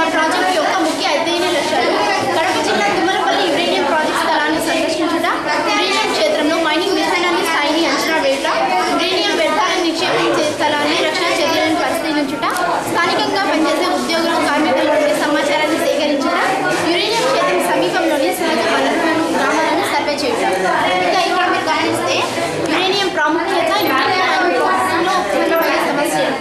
మా ప్రాజెక్ట్ యొక్క ముఖ్య అధ్యయన లక్ష్యాలు కడప జిల్లా తుమ్మలపల్లి యురేనియం ప్రాజెక్ట్ స్థలాన్ని సందర్శించుట, యురేనియం క్షేత్రంలో మైనింగ్ విస్తరణ స్థాయిని అంచనా వేయుట, యురేనియం వ్యర్థాలను నిక్షేపించే స్థలాన్ని రక్షణ చర్యలను పరిశీలించుట, స్థానికంగా పనిచేసే ఉద్యోగులు కార్మికుల నుండి సమాచారాన్ని సేకరించుట, యురేనియం క్షేత్రం సమీపంలోని సహజ వనరులను గ్రామాలను సర్వే చేయుట. ఇంకా ఇక్కడ మీరు గమనిస్తే యురేనియం ప్రాముఖ్యత, యురేనియం ప్రాసెసింగ్లో ముఖ్యమైన సమస్యలు,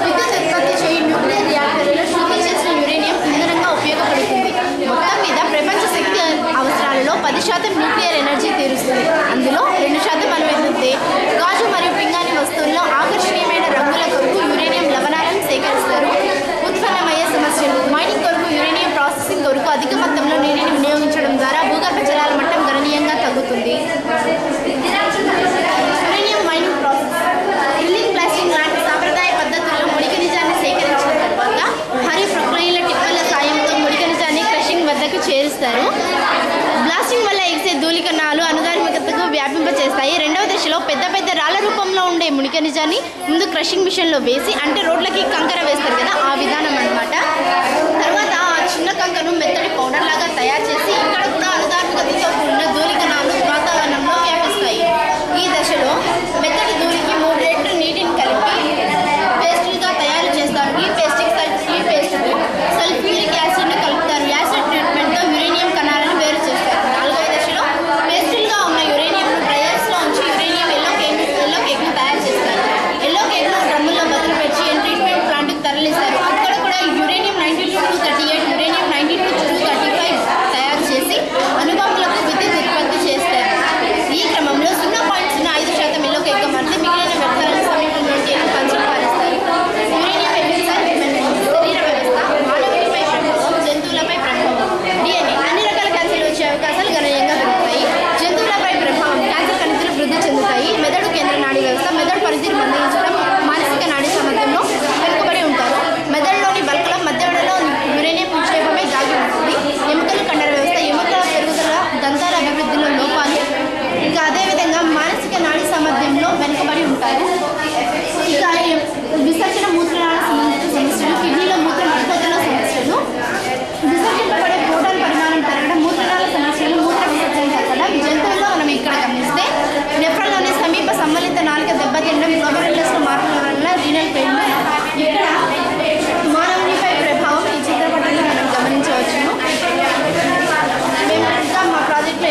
విద్యుత్ ఉత్పత్తి చేయు న్యూక్లియర్ రియాక్టర్లలో శుద్ధి చేసిన యురేనియం ఇంధనంగా ఉపయోగపడుతుంది. మొత్తం మీద ప్రపంచ శక్తి అవసరాలలో 10% న్యూక్లియర్ ఎనర్జీ తీరుస్తుంది. అందులో 2% అనుమతిస్తే గాజు మరియు పింగాణి వస్తువుల్లో ఆకర్షణీయమైన రంగుల కొరకు యురేనియం లవణాలను సేకరిస్తారు. ఉత్పన్నమయ్యే సమస్యలు మైనింగ్ కొరకు యురేనియం ప్రాసెసింగ్ కొరకు అధిక మొత్తంలో నీటిని వినియోగించడం ద్వారా భూగర్భ జలాల మట్టం గణనీయంగా తగ్గుతుంది. Uranium mining process drilling, blasting లాంటి సాంప్రదాయ పద్ధతుల్లో ముడి ఖనిజాన్ని సేకరించిన తర్వాత భారీ ప్రక్రియల టిప్పర్ల సాయంతో ముడి ఖనిజాన్ని క్రషింగ్ వద్దకు చేరుస్తారు. బ్లాస్టింగ్ వల్ల ఎగిసే ధూళి కణాలు అనుధార్మికతకు వ్యాపింపచేస్తాయి. రెండవ దశలో పెద్ద పెద్ద రాళ్ల రూపంలో ఉండే ముడి ఖనిజాన్ని ముందు క్రషింగ్ మిషన్లో వేసి, అంటే రోడ్లకి కంకర వేస్తారు కదా, ఆ విధానం అన్నమాట. తర్వాత ఆ చిన్న కంకను మెత్తడి పౌడర్ లాగా తయారు చేసి ఇక్కడ కూడా అనుధార్మికతతో కూడిన ధూళి కణాలు వాతావరణంలో వ్యాపిస్తాయి. ఈ దశలో మెత్తడి ధూళికి 3 రెట్లు నీటిని కలిపి పేస్ట్లుగా తయారు చేస్తారు. ఈ పేస్ట్కు సల్ఫ్యూరిక్ యాసిడ్ను కలుపుతారు. యాసిడ్ ట్రీట్మెంట్తో యురేనియం కణాలను వేరు చేస్తారు. 4వ దశలో పేస్ట్లుగా ఉన్న యురేనియంను డ్రయర్స్లో ఉంచి యురేనియం ఎల్లో కేక్ను తయారు చేస్తారు. ఎల్లో కేక్ను డ్రమ్ముల్లో భద్రపరిచి ట్రీట్మెంట్ ప్లాంట్కి తరలిస్తారు. అక్కడ కూడా యురేనియం 92-238, యురేనియం 92-235 తయారు చేసి అణుబాంబులకు విద్యుత్ ఉత్పత్తి చేస్తారు. ఈ క్రమంలో 0.05% ఎల్లో కేక్గా మారితే మిగిలిన వ్యర్థాలను సమీపంలోకి పంచులు పాలిస్తారు. యురేనియం శరీర వ్యవస్థ, మానవుడిపై ప్రభావం, జంతువులపై ప్రభావం. DNA అన్ని రకాల క్యాన్సర్లు వచ్చే అవకాశాలు గణనీయంగా పెరుగుతాయి. జంతువులపై ప్రభావం, క్యాన్సర్ కణితులు వృద్ధి చెందుతాయి. మెదడు కేంద్ర నాడీ వ్యవస్థ, మెదడు పనితీరు మందగించడం, మానసిక నాడీ సామర్థ్యంలో వెనుకబడి ఉంటారు. మెదడులోని బల్కలం మధ్యలో యురేనియం నిక్షేపమే దాగి ఉంటుంది. ఎముకలు కండర వ్యవస్థ, ఎముకల పెరుగుదల, దంతాల అభివృద్ధిలో లోపాలు, ఇంకా అదేవిధంగా మానసిక నాడీ సామర్థ్యంలో వెనుకబడి ఉంటారు. ఇంకా విసర్జన మూత్రనాళ సంబంధిత సమస్యలు, కిడ్నీలో మూత్ర మడిపోతున్న సమస్యలు, విసర్జింపబడే ప్రోటాన్ పరిమాణం పెరగడం, మూత్రనాళ సమస్యలు, మూత్ర విసర్జన తగ్గడం. జంతువుల్లో మనం ఇక్కడ గమనిస్తే నెఫ్రాన్లోని సమీప సంబంధిత నాలుక దెబ్బతినడం, గ్లోమెరులస్లో మార్పుల వల్ల రీనల్ ఫెయిల్యూర్. ఇక్కడ మానవునిపై ప్రభావం ఈ చిత్రపటంలో మనం గమనించవచ్చును. మేము ఇంకా మా ప్రాజెక్ట్లో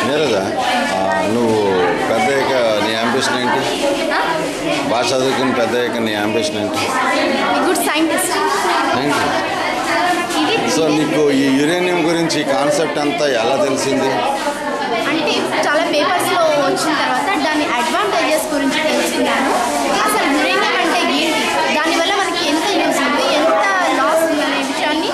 నీరజా, నువ్వు పెద్దయ్యాక నీ అంబిషన్ ఏంటి? బాగా చదువుకుని పెద్దయ్యాక నీ అంబిషన్ ఏంటి? Good scientist. సో నీకు ఈ యురేనియం గురించి కాన్సెప్ట్ అంతా ఎలా తెలిసింది? అంటే చాలా పేపర్స్లో వచ్చిన తర్వాత దాని అడ్వాంటేజెస్ గురించి తెలుసుకున్నాను. అసలు యురేనియం అంటే ఏంటి, దానివల్ల మనకి ఎంత యూజ్ ఉంది, ఎంత లాస్ ఉంది అనే విషయాన్ని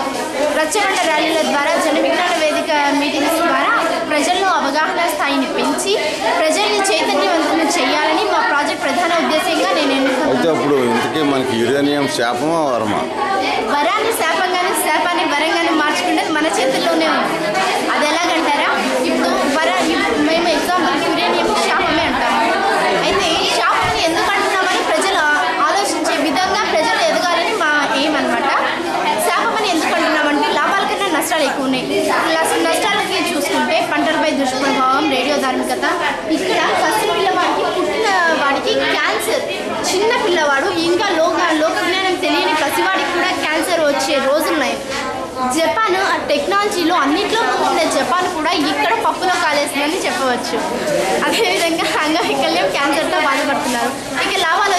రచ్చబండ ర్యాలీల ద్వారా, జన విజ్ఞాన వేదిక మీటింగ్స్ ద్వారా ప్రజల్లో అవగాహన స్థాయిని పెంచి ప్రజల్ని చైతన్యవంతం చేయాలని మా ప్రాజెక్ట్ ప్రధాన ఉద్దేశంగా నేను ఎన్నుకున్నాను. అయితే ఇప్పుడు ఇంతకీ మనకి యురేనియం శాపమా వరమా? వరాన్ని శాపంగానే, శాపాన్ని వరంగానే మార్చుకునేది మన చేతుల్లోనే ఉంది. అది ఎలాగంటారా, ఇప్పుడు మేము ఎగ్జాంపుల్కి యురేనియం శాపమే అంటాము. అయితే శాపాన్ని ఎందుకు అంటున్నామని ప్రజలు ఆలోచించే విధంగా ప్రజలు ఎదగాలని మా ఎయిమ్ అనమాట. శాపమని ఎందుకు అంటున్నామంటే లాభాల కన్నా నష్టాలు ఎక్కువ ఉన్నాయి. నష్టాలకి చూసుకుంటే పంటలపై దుష్ప్రభావం, రేడియో ధార్మికత. ఇక్కడ ఫస్ట్ పిల్లవాడికి, పుట్టిన వాడికి క్యాన్సర్, చిన్న పిల్లవాడు ఇంకా లోకజ్ఞానం తెలియని పసివాడికి కూడా క్యాన్సర్ వచ్చే రోజులున్నాయి. జపాన్ టెక్నాలజీలో అన్నింటిలో ముందున్న జపాన్ కూడా ఇక్కడ పప్పులో కాలేసిందని చెప్పవచ్చు. అదేవిధంగా అంగవైకల్యం, క్యాన్సర్తో బాధపడుతున్నారు. ఇక లాభాల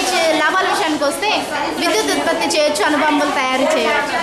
విషయానికి వస్తే విద్యుత్ ఉత్పత్తి చేయొచ్చు, అణుబాంబులు తయారు చేయవచ్చు.